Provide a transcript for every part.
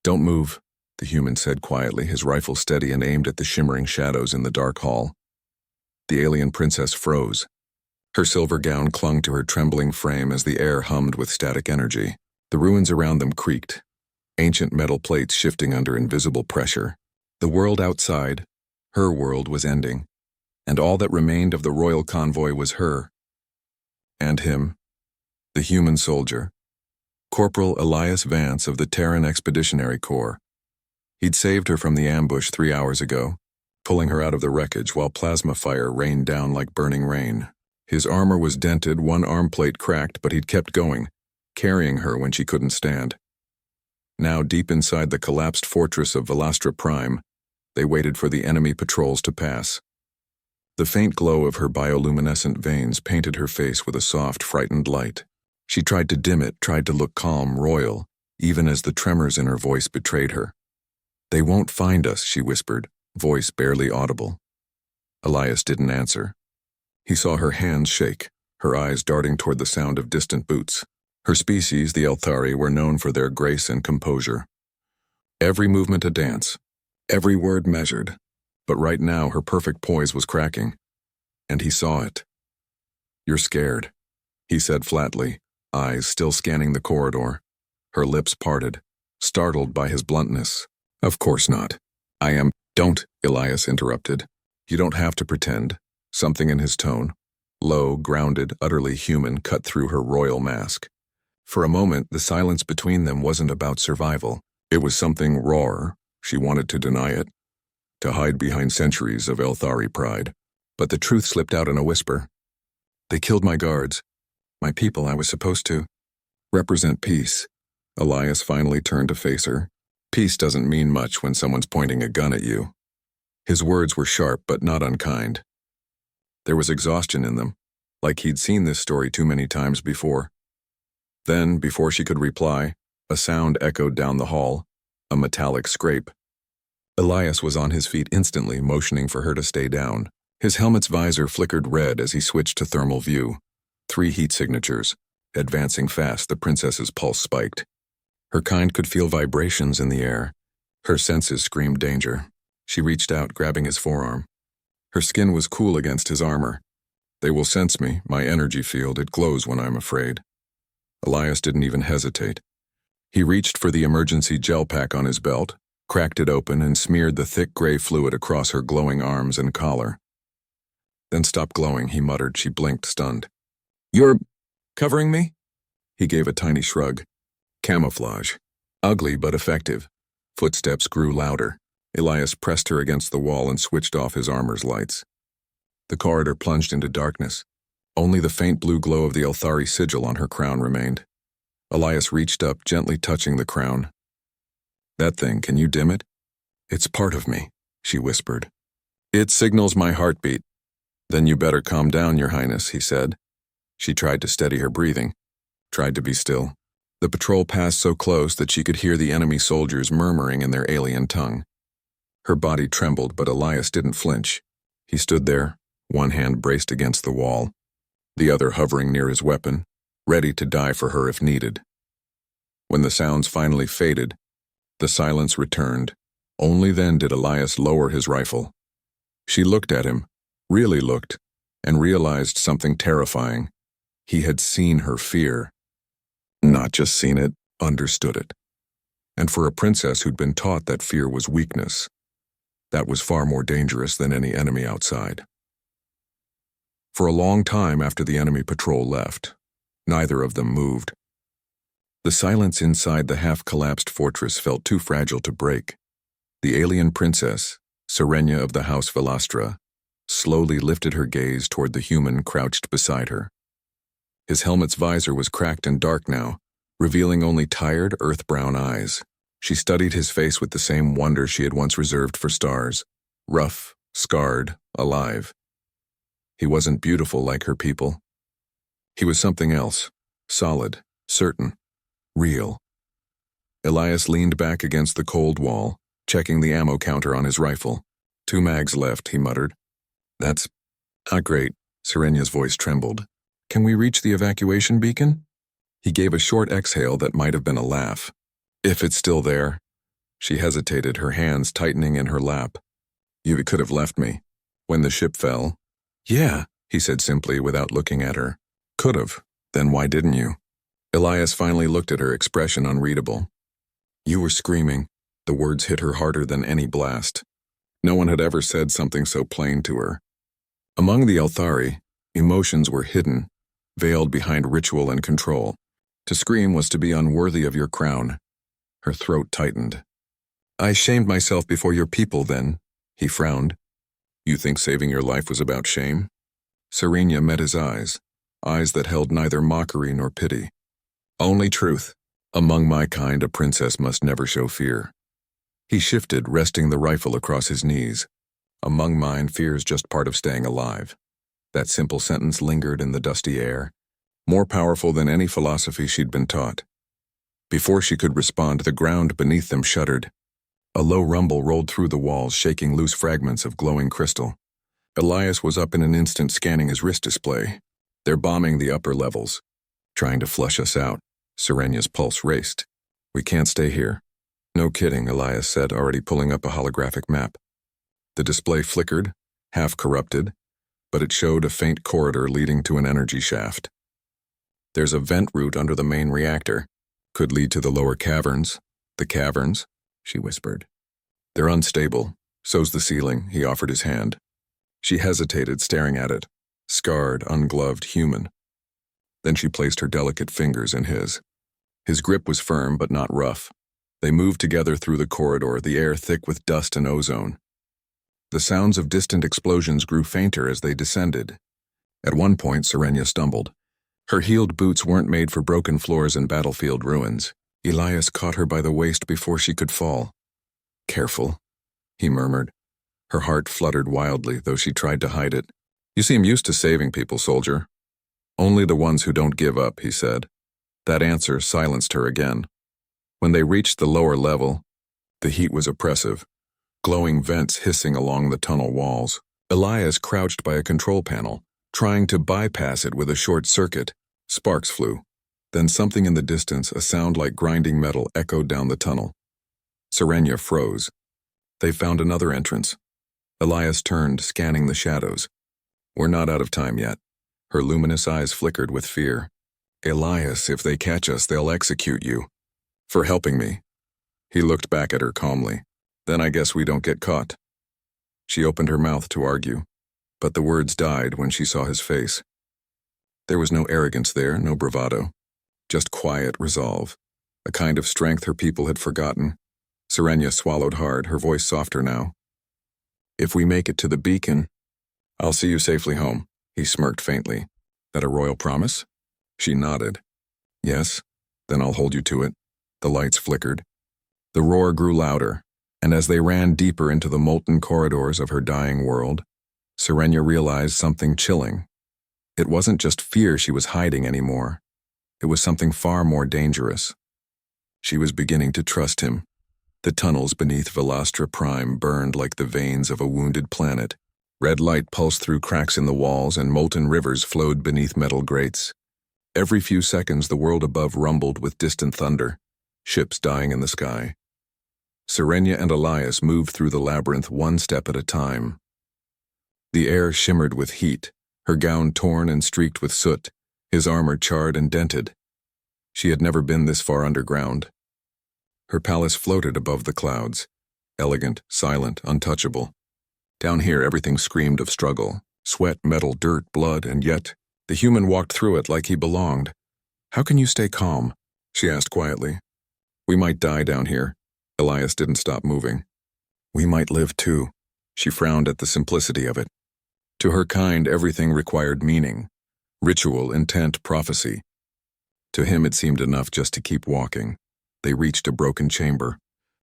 "Don't move," the human said quietly, his rifle steady and aimed at the shimmering shadows in the dark hall. The alien princess froze. Her silver gown clung to her trembling frame as the air hummed with static energy. The ruins around them creaked, ancient metal plates shifting under invisible pressure. The world outside, her world, was ending, and all that remained of the royal convoy was her. And him, the human soldier, Corporal Elias Vance of the Terran Expeditionary Corps. He'd saved her from the ambush 3 hours ago, pulling her out of the wreckage while plasma fire rained down like burning rain. His armor was dented, one arm plate cracked, but he'd kept going, carrying her when she couldn't stand. Now, deep inside the collapsed fortress of Velastra Prime, they waited for the enemy patrols to pass. The faint glow of her bioluminescent veins painted her face with a soft, frightened light. She tried to dim it, tried to look calm, royal, even as the tremors in her voice betrayed her. "They won't find us," she whispered, voice barely audible. Elias didn't answer. He saw her hands shake, her eyes darting toward the sound of distant boots. Her species, the Elthari, were known for their grace and composure. Every movement a dance, every word measured, but right now her perfect poise was cracking, and he saw it. "You're scared," he said flatly, eyes still scanning the corridor. Her lips parted, startled by his bluntness. "Of course not. I am—" "Don't," Elias interrupted. "You don't have to pretend." Something in his tone, low, grounded, utterly human, cut through her royal mask. For a moment, the silence between them wasn't about survival. It was something rawer. She wanted to deny it, to hide behind centuries of Elthari pride. But the truth slipped out in a whisper. "They killed my guards. My people. I was supposed to represent peace." Elias finally turned to face her. "Peace doesn't mean much when someone's pointing a gun at you." His words were sharp but not unkind. There was exhaustion in them, like he'd seen this story too many times before. Then, before she could reply, a sound echoed down the hall, a metallic scrape. Elias was on his feet instantly, motioning for her to stay down. His helmet's visor flickered red as he switched to thermal view. 3 heat signatures. Advancing fast, the princess's pulse spiked. Her kind could feel vibrations in the air. Her senses screamed danger. She reached out, grabbing his forearm. Her skin was cool against his armor. "They will sense me, my energy field. It glows when I'm afraid." Elias didn't even hesitate. He reached for the emergency gel pack on his belt, cracked it open, and smeared the thick gray fluid across her glowing arms and collar. "Then stop glowing," he muttered. She blinked, stunned. "You're covering me?" He gave a tiny shrug. "Camouflage. Ugly but effective." Footsteps grew louder. Elias pressed her against the wall and switched off his armor's lights. The corridor plunged into darkness. Only the faint blue glow of the Elthari sigil on her crown remained. Elias reached up, gently touching the crown. "That thing, can you dim it?" "It's part of me," she whispered. "It signals my heartbeat." "Then you better calm down, Your Highness," he said. She tried to steady her breathing, tried to be still. The patrol passed so close that she could hear the enemy soldiers murmuring in their alien tongue. Her body trembled, but Elias didn't flinch. He stood there, one hand braced against the wall, the other hovering near his weapon, ready to die for her if needed. When the sounds finally faded, the silence returned. Only then did Elias lower his rifle. She looked at him, really looked, and realized something terrifying. He had seen her fear. Not just seen it, understood it. And for a princess who'd been taught that fear was weakness, that was far more dangerous than any enemy outside. For a long time after the enemy patrol left, neither of them moved. The silence inside the half-collapsed fortress felt too fragile to break. The alien princess, Serenia of the House Velastra, slowly lifted her gaze toward the human crouched beside her. His helmet's visor was cracked and dark now, revealing only tired, earth-brown eyes. She studied his face with the same wonder she had once reserved for stars, rough, scarred, alive. He wasn't beautiful like her people. He was something else, solid, certain, real. Elias leaned back against the cold wall, checking the ammo counter on his rifle. 2 mags left, he muttered. "That's not great." Serenia's voice trembled. "Can we reach the evacuation beacon?" He gave a short exhale that might have been a laugh. "If it's still there." She hesitated, her hands tightening in her lap. You could have left me. When the ship fell? Yeah, he said simply without looking at her. Could have. Then why didn't you? Elias finally looked at her, expression unreadable. You were screaming. The words hit her harder than any blast. No one had ever said something so plain to her. Among the Elthari, emotions were hidden, veiled behind ritual and control. To scream was to be unworthy of your crown. Her throat tightened. I shamed myself before your people then, he frowned. You think saving your life was about shame? Serenia met his eyes that held neither mockery nor pity. Only truth. Among my kind, a princess must never show fear. He shifted, resting the rifle across his knees. Among mine, fear's just part of staying alive. That simple sentence lingered in the dusty air, more powerful than any philosophy she'd been taught. Before she could respond, the ground beneath them shuddered. A low rumble rolled through the walls, shaking loose fragments of glowing crystal. Elias was up in an instant, scanning his wrist display. They're bombing the upper levels, trying to flush us out. Serenia's pulse raced. We can't stay here. No kidding, Elias said, already pulling up a holographic map. The display flickered, half corrupted, but it showed a faint corridor leading to an energy shaft. There's a vent route under the main reactor. Could lead to the lower caverns. The caverns? She whispered. They're unstable. So's the ceiling. He offered his hand. She hesitated, staring at it. Scarred, ungloved, human. Then she placed her delicate fingers in his. His grip was firm but not rough. They moved together through the corridor, the air thick with dust and ozone. The sounds of distant explosions grew fainter as they descended. At one point, Serenia stumbled. Her heeled boots weren't made for broken floors and battlefield ruins. Elias caught her by the waist before she could fall. Careful, he murmured. Her heart fluttered wildly, though she tried to hide it. You seem used to saving people, soldier. Only the ones who don't give up, he said. That answer silenced her again. When they reached the lower level, the heat was oppressive, glowing vents hissing along the tunnel walls. Elias crouched by a control panel, trying to bypass it with a short circuit. Sparks flew. Then something in the distance, a sound like grinding metal, echoed down the tunnel. Serenia froze. They found another entrance. Elias turned, scanning the shadows. We're not out of time yet. Her luminous eyes flickered with fear. Elias, if they catch us, they'll execute you. For helping me. He looked back at her calmly. Then I guess we don't get caught. She opened her mouth to argue, but the words died when she saw his face. There was no arrogance there, no bravado. Just quiet resolve, a kind of strength her people had forgotten. Serenia swallowed hard, her voice softer now. If we make it to the beacon, I'll see you safely home, he smirked faintly. That a royal promise? She nodded. Yes, then I'll hold you to it. The lights flickered. The roar grew louder, and as they ran deeper into the molten corridors of her dying world, Serenia realized something chilling. It wasn't just fear she was hiding anymore. It was something far more dangerous. She was beginning to trust him. The tunnels beneath Velastra Prime burned like the veins of a wounded planet. Red light pulsed through cracks in the walls, and molten rivers flowed beneath metal grates. Every few seconds, the world above rumbled with distant thunder, ships dying in the sky. Serenia and Elias moved through the labyrinth one step at a time. The air shimmered with heat, her gown torn and streaked with soot, his armor charred and dented. She had never been this far underground. Her palace floated above the clouds, elegant, silent, untouchable. Down here, everything screamed of struggle, sweat, metal, dirt, blood, and yet the human walked through it like he belonged. How can you stay calm? She asked quietly. We might die down here. Elias didn't stop moving. We might live too. She frowned at the simplicity of it. To her kind, everything required meaning. Ritual, intent, prophecy. To him, it seemed enough just to keep walking. They reached a broken chamber.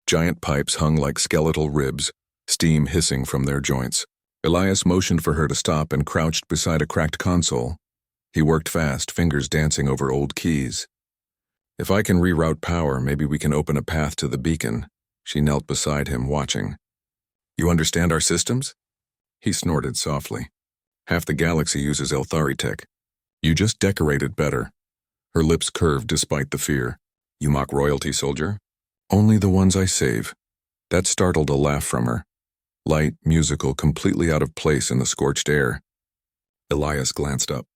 Giant pipes hung like skeletal ribs, steam hissing from their joints. Elias motioned for her to stop and crouched beside a cracked console. He worked fast, fingers dancing over old keys. If I can reroute power, maybe we can open a path to the beacon. She knelt beside him, watching. You understand our systems? He snorted softly. Half the galaxy uses Elthari tech. You just decorate it better. Her lips curved despite the fear. You mock royalty, soldier? Only the ones I save. That startled a laugh from her. Light, musical, completely out of place in the scorched air. Elias glanced up.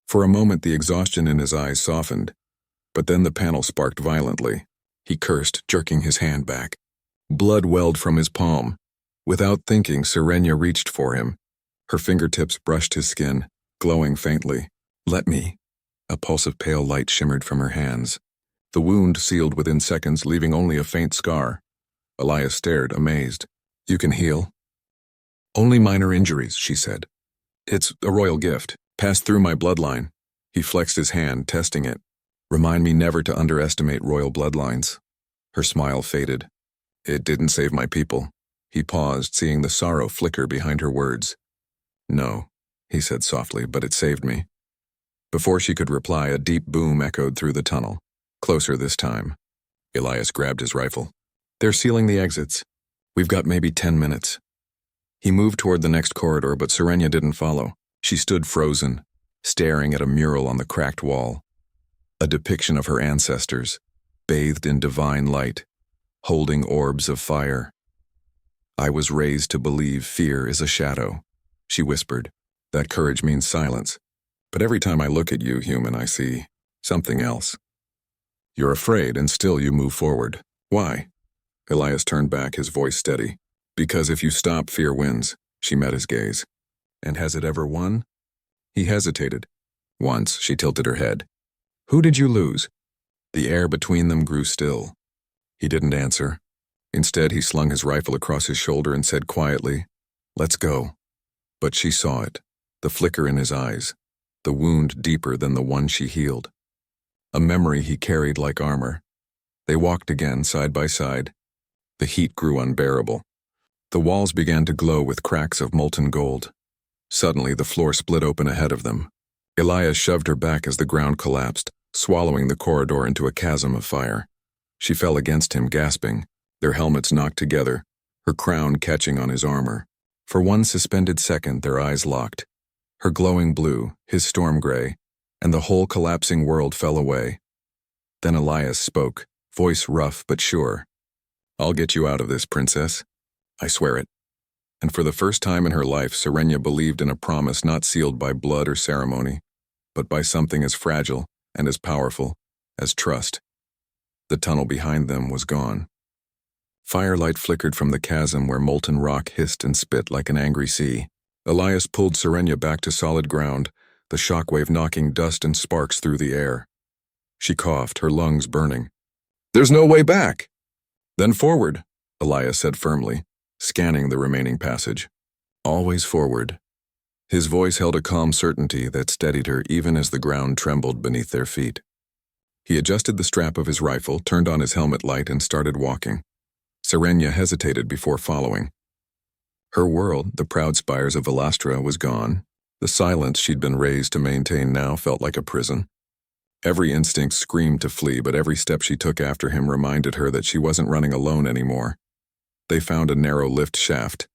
For a moment the exhaustion in his eyes softened, but then the panel sparked violently. He cursed, jerking his hand back. Blood welled from his palm. Without thinking, Serenia reached for him. Her fingertips brushed his skin, glowing faintly. "Let me." A pulse of pale light shimmered from her hands. The wound sealed within seconds, leaving only a faint scar. Elias stared, amazed. "You can heal?" "Only minor injuries," she said. "It's a royal gift, passed through my bloodline." He flexed his hand, testing it. "Remind me never to underestimate royal bloodlines." Her smile faded. "It didn't save my people." He paused, seeing the sorrow flicker behind her words. "No," he said softly, "but it saved me." Before she could reply, a deep boom echoed through the tunnel. Closer this time. Elias grabbed his rifle. "They're sealing the exits. We've got maybe 10 minutes. He moved toward the next corridor, but Serenia didn't follow. She stood frozen, staring at a mural on the cracked wall. A depiction of her ancestors, bathed in divine light, holding orbs of fire. "I was raised to believe fear is a shadow," she whispered. "That courage means silence. But every time I look at you, human, I see something else. You're afraid, and still you move forward. Why?" Elias turned back, his voice steady. "Because if you stop, fear wins." She met his gaze. "And has it ever won?" He hesitated. "Once," she tilted her head. "Who did you lose?" The air between them grew still. He didn't answer. Instead, he slung his rifle across his shoulder and said quietly, "Let's go." But she saw it, the flicker in his eyes, the wound deeper than the one she healed. A memory he carried like armor. They walked again, side by side. The heat grew unbearable. The walls began to glow with cracks of molten gold. Suddenly, the floor split open ahead of them. Elias shoved her back as the ground collapsed, swallowing the corridor into a chasm of fire. She fell against him, gasping, their helmets knocked together, her crown catching on his armor. For one suspended second, their eyes locked. Her glowing blue, his storm gray, and the whole collapsing world fell away. Then Elias spoke, voice rough but sure. "I'll get you out of this, princess. I swear it." And for the first time in her life, Serenia believed in a promise not sealed by blood or ceremony, but by something as fragile and as powerful as trust. The tunnel behind them was gone. Firelight flickered from the chasm where molten rock hissed and spit like an angry sea. Elias pulled Serenia back to solid ground, the shockwave knocking dust and sparks through the air. She coughed, her lungs burning. "There's no way back!" "Then forward," Elias said firmly, scanning the remaining passage. "Always forward." His voice held a calm certainty that steadied her even as the ground trembled beneath their feet. He adjusted the strap of his rifle, turned on his helmet light, and started walking. Serenia hesitated before following. Her world, the proud spires of Velastra, was gone. The silence she'd been raised to maintain now felt like a prison. Every instinct screamed to flee, but every step she took after him reminded her that she wasn't running alone anymore. They found a narrow lift shaft,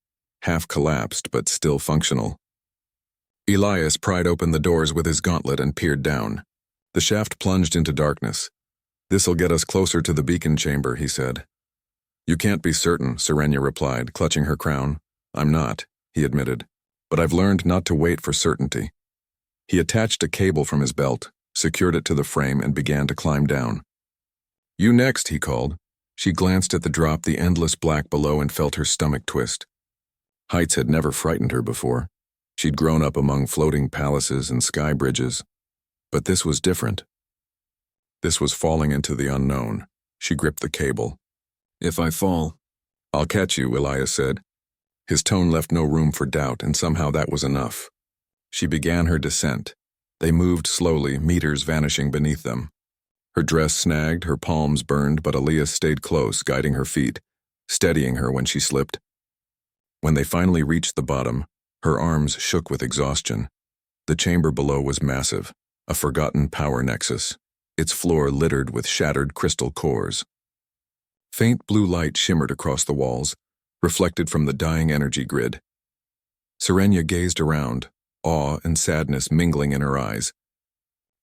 half collapsed but still functional. Elias pried open the doors with his gauntlet and peered down. The shaft plunged into darkness. "This'll get us closer to the beacon chamber," he said. "You can't be certain," Serenia replied, clutching her crown. "I'm not," he admitted, "but I've learned not to wait for certainty." He attached a cable from his belt, secured it to the frame, and began to climb down. "You next," he called. She glanced at the drop, the endless black below, and felt her stomach twist. Heights had never frightened her before. She'd grown up among floating palaces and sky bridges. But this was different. This was falling into the unknown. She gripped the cable. "If I fall, I'll catch you," Elias said. His tone left no room for doubt, and somehow that was enough. She began her descent. They moved slowly, meters vanishing beneath them. Her dress snagged, her palms burned, but Elias stayed close, guiding her feet, steadying her when she slipped. When they finally reached the bottom, her arms shook with exhaustion. The chamber below was massive, a forgotten power nexus, its floor littered with shattered crystal cores. Faint blue light shimmered across the walls, reflected from the dying energy grid. Serenia gazed around, awe and sadness mingling in her eyes.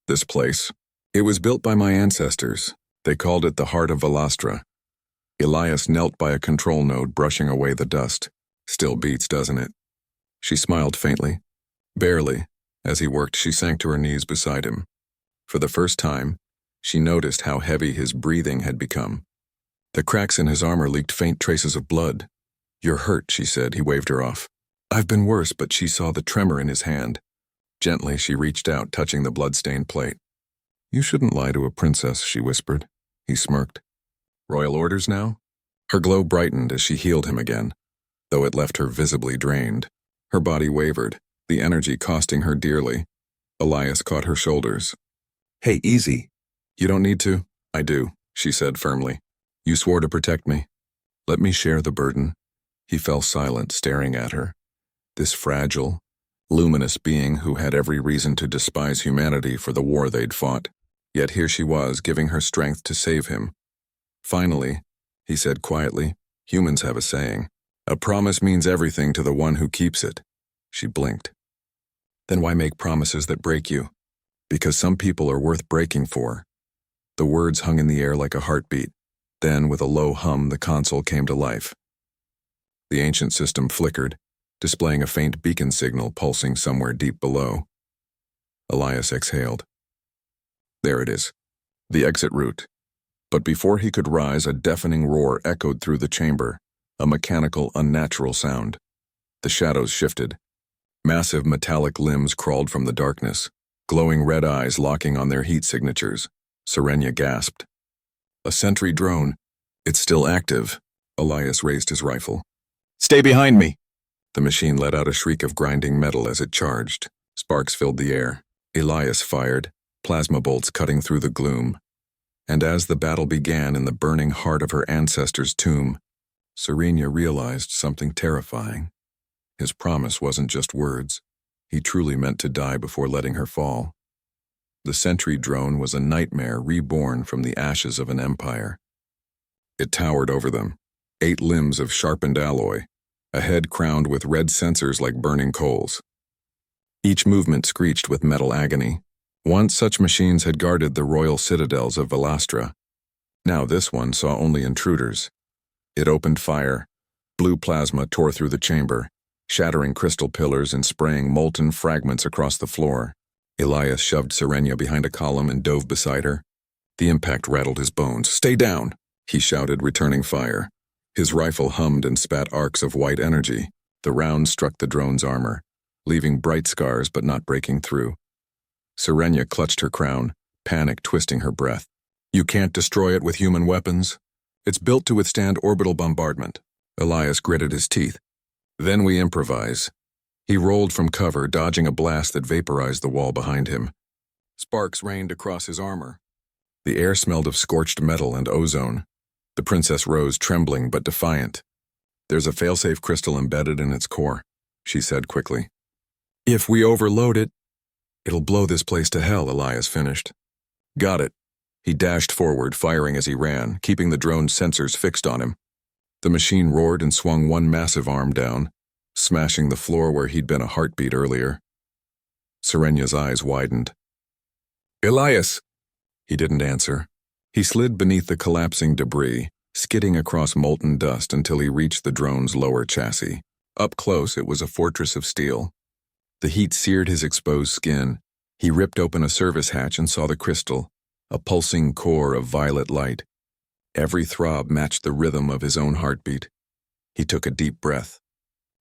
"This place. It was built by my ancestors. They called it the Heart of Velastra. Elias knelt by a control node, brushing away the dust. Still beats, doesn't it? She smiled faintly. Barely. As he worked, she sank to her knees beside him. For the first time, she noticed how heavy his breathing had become. The cracks in his armor leaked faint traces of blood. "You're hurt," she said. He waved her off. "I've been worse," but she saw the tremor in his hand. Gently, she reached out, touching the blood-stained plate. "You shouldn't lie to a princess," she whispered. He smirked. "Royal orders now?" Her glow brightened as she healed him again, though it left her visibly drained. Her body wavered, the energy costing her dearly. Elias caught her shoulders. "Hey, easy." "You don't need to." "I do," she said firmly. "You swore to protect me. Let me share the burden." He fell silent, staring at her. This fragile, luminous being who had every reason to despise humanity for the war they'd fought. Yet here she was, giving her strength to save him. "Finally," he said quietly, "humans have a saying. A promise means everything to the one who keeps it." She blinked. "Then why make promises that break you?" "Because some people are worth breaking for." The words hung in the air like a heartbeat. Then, with a low hum, the console came to life. The ancient system flickered, displaying a faint beacon signal pulsing somewhere deep below. Elias exhaled. There it is, the exit route. But before he could rise, a deafening roar echoed through the chamber, a mechanical, unnatural sound. The shadows shifted. Massive metallic limbs crawled from the darkness, glowing red eyes locking on their heat signatures. Serenia gasped. "A sentry drone. It's still active." Elias raised his rifle. "Stay behind me!" The machine let out a shriek of grinding metal as it charged. Sparks filled the air. Elias fired, plasma bolts cutting through the gloom. And as the battle began in the burning heart of her ancestor's tomb, Serenia realized something terrifying. His promise wasn't just words. He truly meant to die before letting her fall. The sentry drone was a nightmare reborn from the ashes of an empire. It towered over them, 8 limbs of sharpened alloy, a head crowned with red sensors like burning coals. Each movement screeched with metal agony. Once such machines had guarded the royal citadels of Velastra. Now this one saw only intruders. It opened fire. Blue plasma tore through the chamber, shattering crystal pillars and spraying molten fragments across the floor. Elias shoved Serenia behind a column and dove beside her. The impact rattled his bones. "Stay down!" he shouted, returning fire. His rifle hummed and spat arcs of white energy. The rounds struck the drone's armor, leaving bright scars but not breaking through. Serenia clutched her crown, panic twisting her breath. "You can't destroy it with human weapons. It's built to withstand orbital bombardment." Elias gritted his teeth. "Then we improvise." He rolled from cover, dodging a blast that vaporized the wall behind him. Sparks rained across his armor. The air smelled of scorched metal and ozone. The princess rose, trembling but defiant. "There's a failsafe crystal embedded in its core," she said quickly. "If we overload it, it'll blow this place to hell," Elias finished. "Got it." He dashed forward, firing as he ran, keeping the drone's sensors fixed on him. The machine roared and swung one massive arm down, smashing the floor where he'd been a heartbeat earlier. Serenia's eyes widened. "Elias!" He didn't answer. He slid beneath the collapsing debris, skidding across molten dust until he reached the drone's lower chassis. Up close, it was a fortress of steel. The heat seared his exposed skin. He ripped open a service hatch and saw the crystal, a pulsing core of violet light. Every throb matched the rhythm of his own heartbeat. He took a deep breath.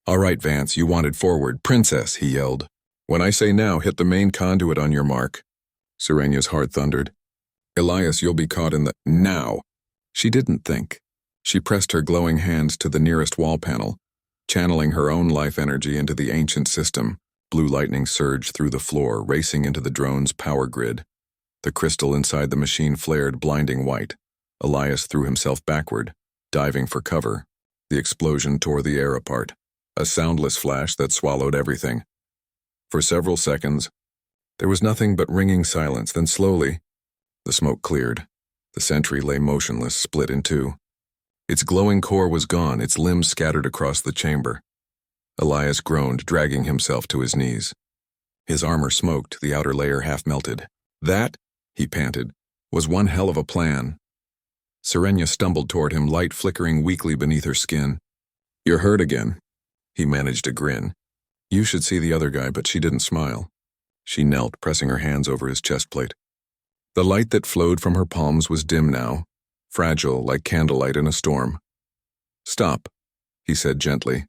"All right, Vance, you wanted forward. Princess," he yelled. "When I say now, hit the main conduit on your mark." Serenia's heart thundered. "Elias, you'll be caught in the— Now!" She didn't think. She pressed her glowing hands to the nearest wall panel, channeling her own life energy into the ancient system. Blue lightning surged through the floor, racing into the drone's power grid. The crystal inside the machine flared blinding white. Elias threw himself backward, diving for cover. The explosion tore the air apart, a soundless flash that swallowed everything. For several seconds, there was nothing but ringing silence. Then slowly, the smoke cleared. The sentry lay motionless, split in two. Its glowing core was gone, its limbs scattered across the chamber. Elias groaned, dragging himself to his knees. His armor smoked, the outer layer half melted. "That," he panted, "was one hell of a plan." Serenia stumbled toward him, light flickering weakly beneath her skin. "You're hurt again." He managed a grin. "You should see the other guy," but she didn't smile. She knelt, pressing her hands over his chest plate. The light that flowed from her palms was dim now, fragile like candlelight in a storm. "Stop," he said gently.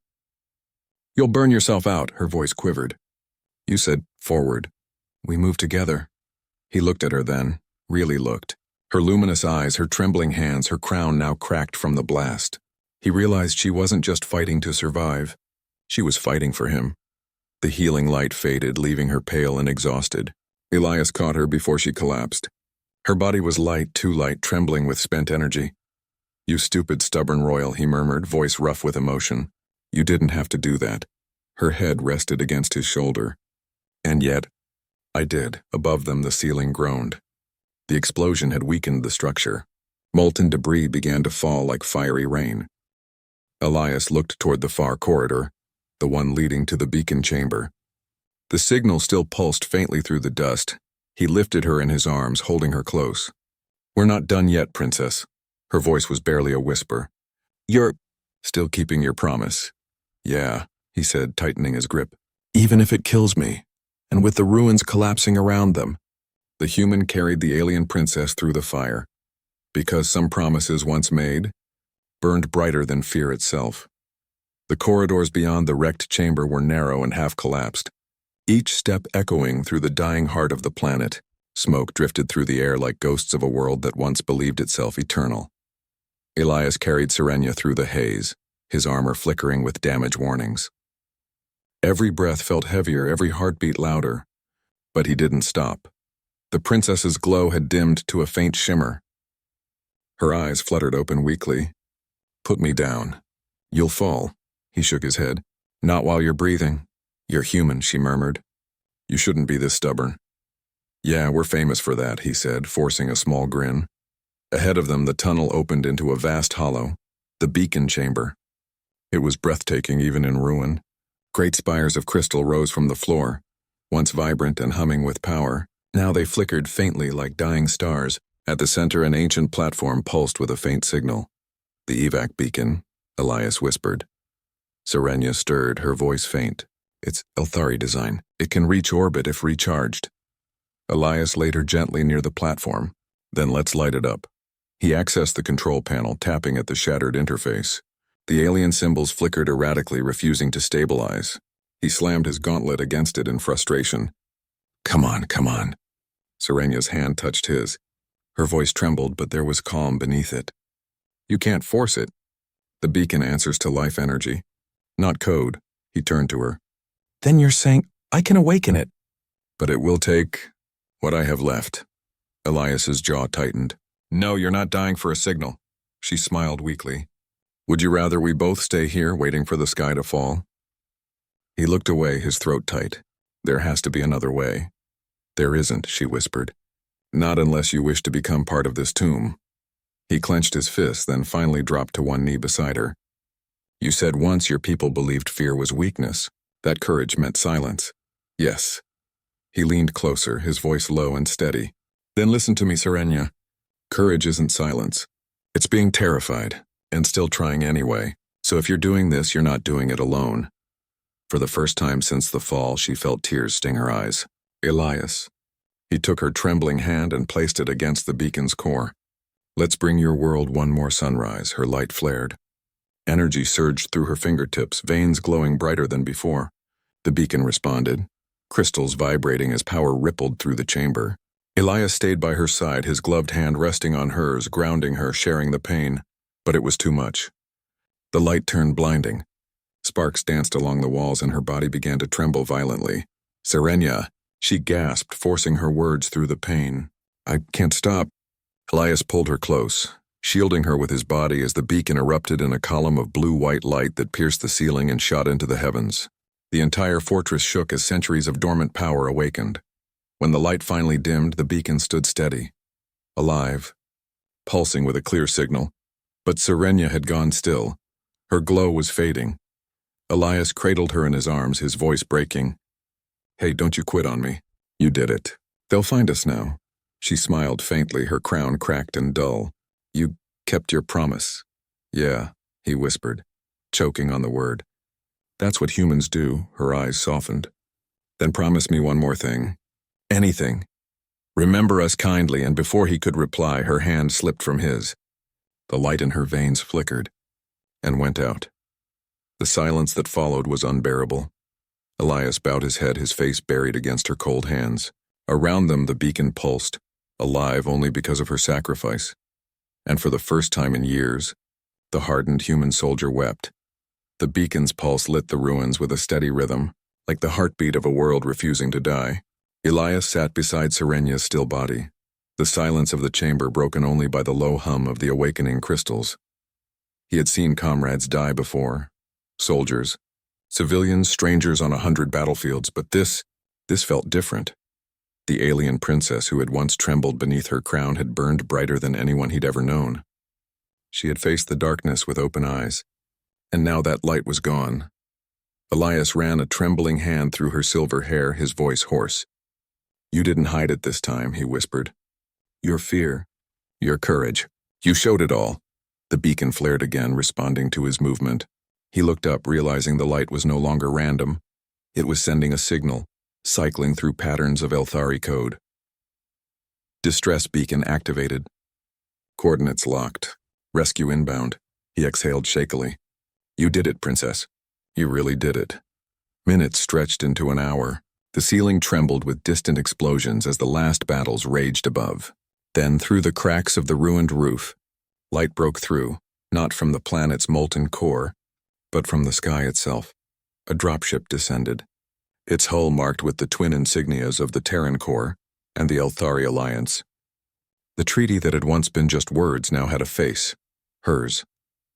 "You'll burn yourself out," her voice quivered. "You said forward. We moved together." He looked at her then, really looked. Her luminous eyes, her trembling hands, her crown now cracked from the blast. He realized she wasn't just fighting to survive. She was fighting for him. The healing light faded, leaving her pale and exhausted. Elias caught her before she collapsed. Her body was light, too light, trembling with spent energy. "You stupid, stubborn royal," he murmured, voice rough with emotion. "You didn't have to do that." Her head rested against his shoulder. "And yet, I did." Above them, the ceiling groaned. The explosion had weakened the structure. Molten debris began to fall like fiery rain. Elias looked toward the far corridor, the one leading to the beacon chamber. The signal still pulsed faintly through the dust. He lifted her in his arms, holding her close. "We're not done yet, Princess." Her voice was barely a whisper. "You're still keeping your promise." "Yeah," he said, tightening his grip. "Even if it kills me, and with the ruins collapsing around them." The human carried the alien princess through the fire, because some promises once made burned brighter than fear itself. The corridors beyond the wrecked chamber were narrow and half-collapsed, each step echoing through the dying heart of the planet. Smoke drifted through the air like ghosts of a world that once believed itself eternal. Elias carried Serenia through the haze, his armor flickering with damage warnings. Every breath felt heavier, every heartbeat louder. But he didn't stop. The princess's glow had dimmed to a faint shimmer. Her eyes fluttered open weakly. "Put me down. You'll fall." He shook his head. "Not while you're breathing. You're human," she murmured. "You shouldn't be this stubborn." "Yeah, we're famous for that," he said, forcing a small grin. Ahead of them, the tunnel opened into a vast hollow, the beacon chamber. It was breathtaking even in ruin. Great spires of crystal rose from the floor, once vibrant and humming with power. Now they flickered faintly like dying stars. At the center, an ancient platform pulsed with a faint signal. "The evac beacon," Elias whispered. Serenia stirred, her voice faint. "It's Elthari design. It can reach orbit if recharged." Elias laid her gently near the platform. "Then let's light it up." He accessed the control panel, tapping at the shattered interface. The alien symbols flickered erratically, refusing to stabilize. He slammed his gauntlet against it in frustration. Come on. Serenia's hand touched his. Her voice trembled, but there was calm beneath it. "You can't force it. The beacon answers to life energy, not code." He turned to her. "Then you're saying I can awaken it?" "But it will take what I have left." Elias's jaw tightened. "No, you're not dying for a signal." She smiled weakly. "Would you rather we both stay here, waiting for the sky to fall?" He looked away, his throat tight. "There has to be another way." "There isn't," she whispered. "Not unless you wish to become part of this tomb." He clenched his fist, then finally dropped to one knee beside her. "You said once your people believed fear was weakness. That courage meant silence." "Yes." He leaned closer, his voice low and steady. "Then listen to me, Serenia. Courage isn't silence. It's being terrified, and still trying anyway. So if you're doing this, you're not doing it alone." For the first time since the fall, she felt tears sting her eyes. "Elias." He took her trembling hand and placed it against the beacon's core. "Let's bring your world one more sunrise." Her light flared. Energy surged through her fingertips, veins glowing brighter than before. The beacon responded, crystals vibrating as power rippled through the chamber. Elias stayed by her side, his gloved hand resting on hers, grounding her, sharing the pain. But it was too much. The light turned blinding. Sparks danced along the walls and her body began to tremble violently. "Serenia," she gasped, forcing her words through the pain. "I can't stop." Elias pulled her close, shielding her with his body as the beacon erupted in a column of blue-white light that pierced the ceiling and shot into the heavens. The entire fortress shook as centuries of dormant power awakened. When the light finally dimmed, the beacon stood steady, alive, pulsing with a clear signal. But Serenia had gone still. Her glow was fading. Elias cradled her in his arms, his voice breaking. "Hey, don't you quit on me. You did it. They'll find us now." She smiled faintly, her crown cracked and dull. "You Kept your promise. Yeah, he whispered, choking on the word. That's what humans do, her eyes softened. Then promise me one more thing. Anything. Remember us kindly, and before he could reply, her hand slipped from his. The light in her veins flickered and went out. The silence that followed was unbearable. Elias bowed his head, his face buried against her cold hands. Around them the beacon pulsed, alive only because of her sacrifice. And for the first time in years, the hardened human soldier wept. The beacon's pulse lit the ruins with a steady rhythm, like the heartbeat of a world refusing to die. Elias sat beside Serenya's still body, the silence of the chamber broken only by the low hum of the awakening crystals. He had seen comrades die before, soldiers, civilians, strangers on 100 battlefields, but this felt different. The alien princess who had once trembled beneath her crown had burned brighter than anyone he'd ever known. She had faced the darkness with open eyes, and now that light was gone. Elias ran a trembling hand through her silver hair, his voice hoarse. You didn't hide it this time, he whispered. Your fear, your courage, you showed it all. The beacon flared again, responding to his movement. He looked up, realizing the light was no longer random. It was sending a signal, cycling through patterns of Elthari code. Distress beacon activated. Coordinates locked. Rescue inbound. He exhaled shakily. You did it, princess. You really did it. Minutes stretched into an hour. The ceiling trembled with distant explosions as the last battles raged above. Then, through the cracks of the ruined roof, light broke through, not from the planet's molten core, but from the sky itself. A dropship descended, its hull marked with the twin insignias of the Terran Corps and the Elthari Alliance. The treaty that had once been just words now had a face, hers.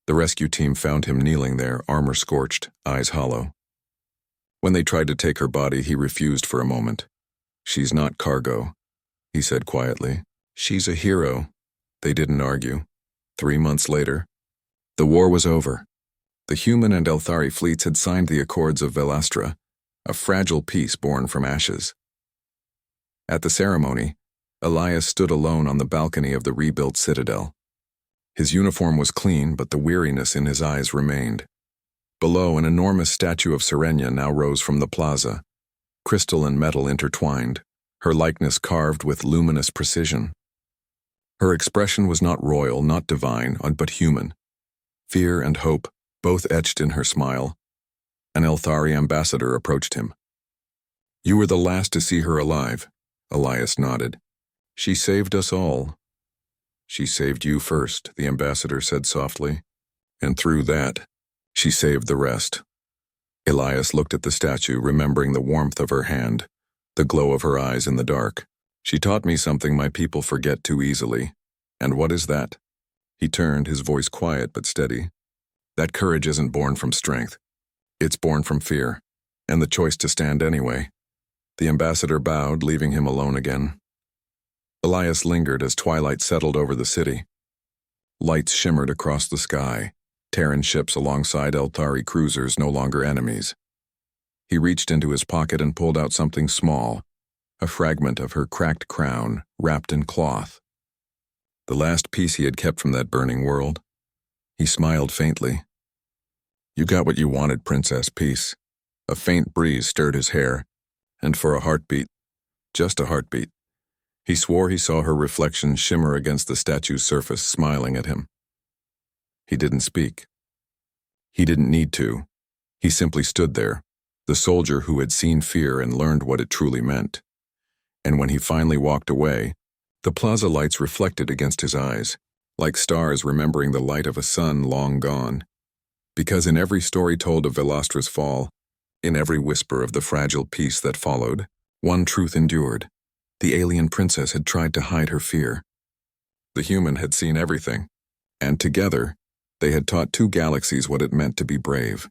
The rescue team found him kneeling there, armor scorched, eyes hollow. When they tried to take her body, he refused for a moment. She's not cargo, he said quietly. She's a hero. They didn't argue. 3 months later, the war was over. The human and Elthari fleets had signed the Accords of Velastra, a fragile peace born from ashes. At the ceremony, Elias stood alone on the balcony of the rebuilt citadel. His uniform was clean, but the weariness in his eyes remained. Below, an enormous statue of Serenia now rose from the plaza, crystal and metal intertwined, her likeness carved with luminous precision. Her expression was not royal, not divine, but human. Fear and hope, both etched in her smile. An Elthari ambassador approached him. You were the last to see her alive, Elias nodded. She saved us all. She saved you first, the ambassador said softly. And through that, she saved the rest. Elias looked at the statue, remembering the warmth of her hand, the glow of her eyes in the dark. She taught me something my people forget too easily. And what is that? He turned, his voice quiet but steady. That courage isn't born from strength. It's born from fear, and the choice to stand anyway. The ambassador bowed, leaving him alone again. Elias lingered as twilight settled over the city. Lights shimmered across the sky, Terran ships alongside Elthari cruisers no longer enemies. He reached into his pocket and pulled out something small, a fragment of her cracked crown, wrapped in cloth. The last piece he had kept from that burning world. He smiled faintly. You got what you wanted, Princess Peace. A faint breeze stirred his hair, and for a heartbeat, just a heartbeat, he swore he saw her reflection shimmer against the statue's surface, smiling at him. He didn't speak. He didn't need to. He simply stood there, the soldier who had seen fear and learned what it truly meant. And when he finally walked away, the plaza lights reflected against his eyes, like stars remembering the light of a sun long gone. Because in every story told of Velastra's fall, in every whisper of the fragile peace that followed, one truth endured. The alien princess had tried to hide her fear. The human had seen everything, and together, they had taught 2 galaxies what it meant to be brave.